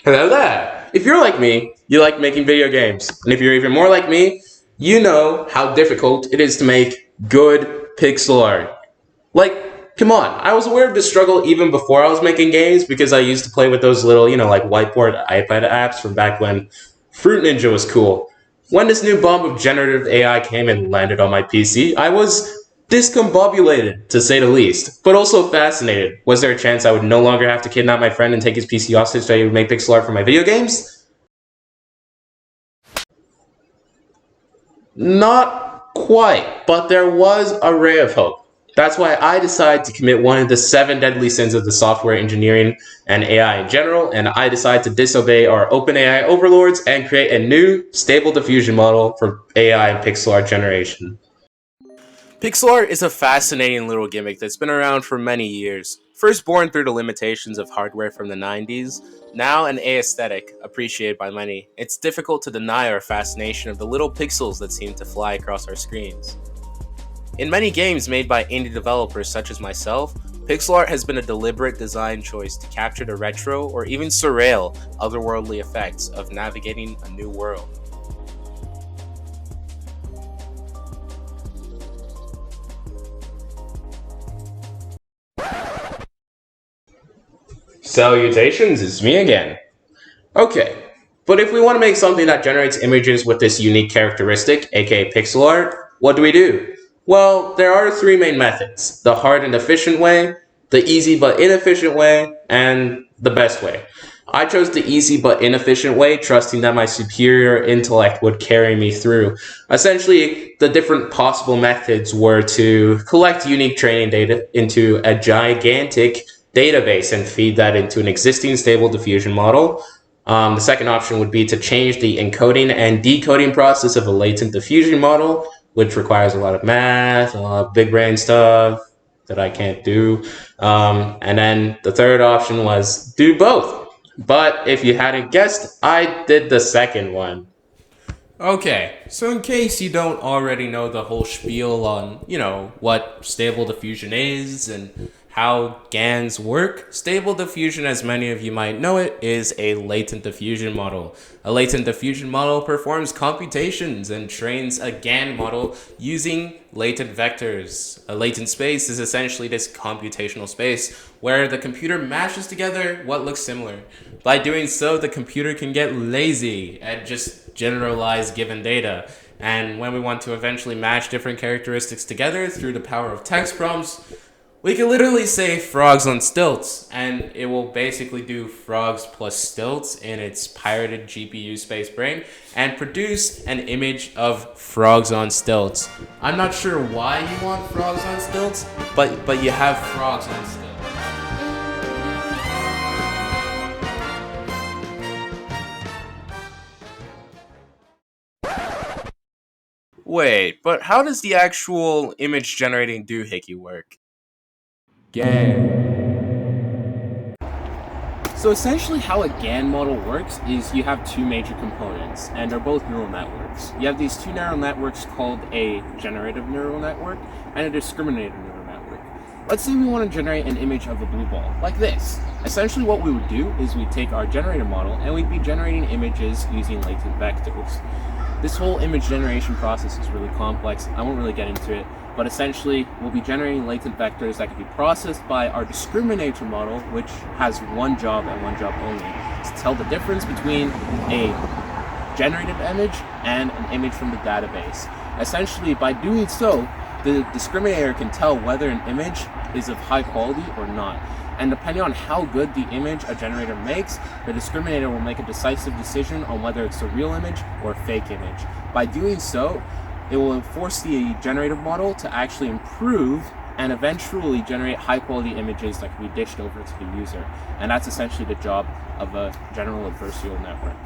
Hello there! If you're like me, you like making video games. And if you're even more like me, you know how difficult it is to make good pixel art. Like, come on, I was aware of this struggle even before I was making games because I used to play with those little, like whiteboard iPad apps from back when Fruit Ninja was cool. When this new bomb of generative AI came and landed on my PC, I was discombobulated, to say the least, but also fascinated. Was there a chance I would no longer have to kidnap my friend and take his PC hostage so he would make pixel art for my video games? Not quite, but there was a ray of hope. That's why I decided to commit one of the seven deadly sins of the software engineering and AI in general, and I decided to disobey our OpenAI overlords and create a new, stable diffusion model for AI and pixel art generation. Pixel art is a fascinating little gimmick that's been around for many years. First born through the limitations of hardware from the 90s, now an aesthetic appreciated by many, it's difficult to deny our fascination of the little pixels that seem to fly across our screens. In many games made by indie developers such as myself, pixel art has been a deliberate design choice to capture the retro or even surreal, otherworldly effects of navigating a new world. Salutations, it's me again. Okay, but if we want to make something that generates images with this unique characteristic, aka pixel art, what do? Well, there are three main methods: the hard and efficient way, the easy but inefficient way, and the best way. I chose the easy but inefficient way, trusting that my superior intellect would carry me through. Essentially, the different possible methods were to collect unique training data into a gigantic database and feed that into an existing stable diffusion model. The second option would be to change the encoding and decoding process of a latent diffusion model, which requires a lot of math, a lot of big brain stuff that I can't do. And then the third option was do both. But if you hadn't guessed, I did the second one. Okay, so in case you don't already know the whole spiel on, what stable diffusion is and how GANs work, stable diffusion, as many of you might know it, is a latent diffusion model. A latent diffusion model performs computations and trains a GAN model using latent vectors. A latent space is essentially this computational space where the computer mashes together what looks similar. By doing so, the computer can get lazy and just generalize given data. And when we want to eventually match different characteristics together through the power of text prompts, we can literally say frogs on stilts, and it will basically do frogs plus stilts in its pirated GPU space brain and produce an image of frogs on stilts. I'm not sure why you want frogs on stilts, but you have frogs on stilts. Wait, but how does the actual image generating doohickey work? So essentially how a GAN model works is you have two major components, and they're both neural networks. You have these two neural networks called a generative neural network and a discriminator neural network. Let's say we want to generate an image of a blue ball, like this. Essentially what we would do is we'd take our generator model and we'd be generating images using latent vectors. This whole image generation process is really complex. I won't really get into it, but essentially we'll be generating latent vectors that can be processed by our discriminator model, which has one job and one job only, to tell the difference between a generated image and an image from the database. Essentially, by doing so, the discriminator can tell whether an image is of high quality or not. And depending on how good the image a generator makes, the discriminator will make a decisive decision on whether it's a real image or a fake image. By doing so, it will force the generative model to actually improve and eventually generate high quality images that can be dished over to the user. And that's essentially the job of a general adversarial network.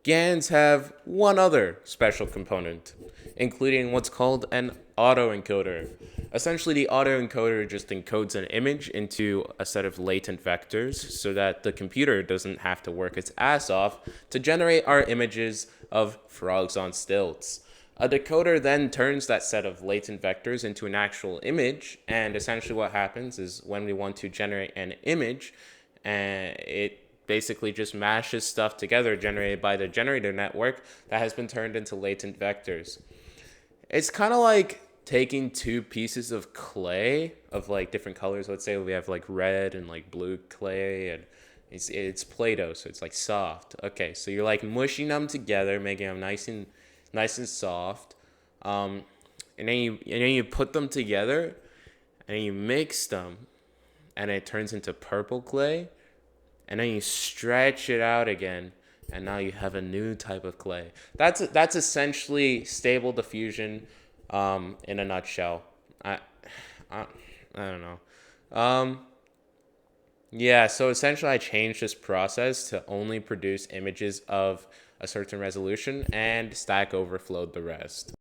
GANs have one other special component, including what's called an autoencoder. Essentially, the autoencoder just encodes an image into a set of latent vectors so that the computer doesn't have to work its ass off to generate our images of frogs on stilts. A decoder then turns that set of latent vectors into an actual image, and essentially what happens is when we want to generate an image, and it basically just mashes stuff together generated by the generator network that has been turned into latent vectors. It's kind of like taking two pieces of clay of like different colors. Let's say we have like red and like blue clay, and it's Play-Doh, so it's like soft. Okay, so you're like mushing them together, making them nice and soft. And then you put them together, and then you mix them, and it turns into purple clay, and then you stretch it out again, and now you have a new type of clay. That's essentially stable diffusion, in a nutshell. I don't know. Yeah, so essentially I changed this process to only produce images of a certain resolution and Stack Overflowed the rest.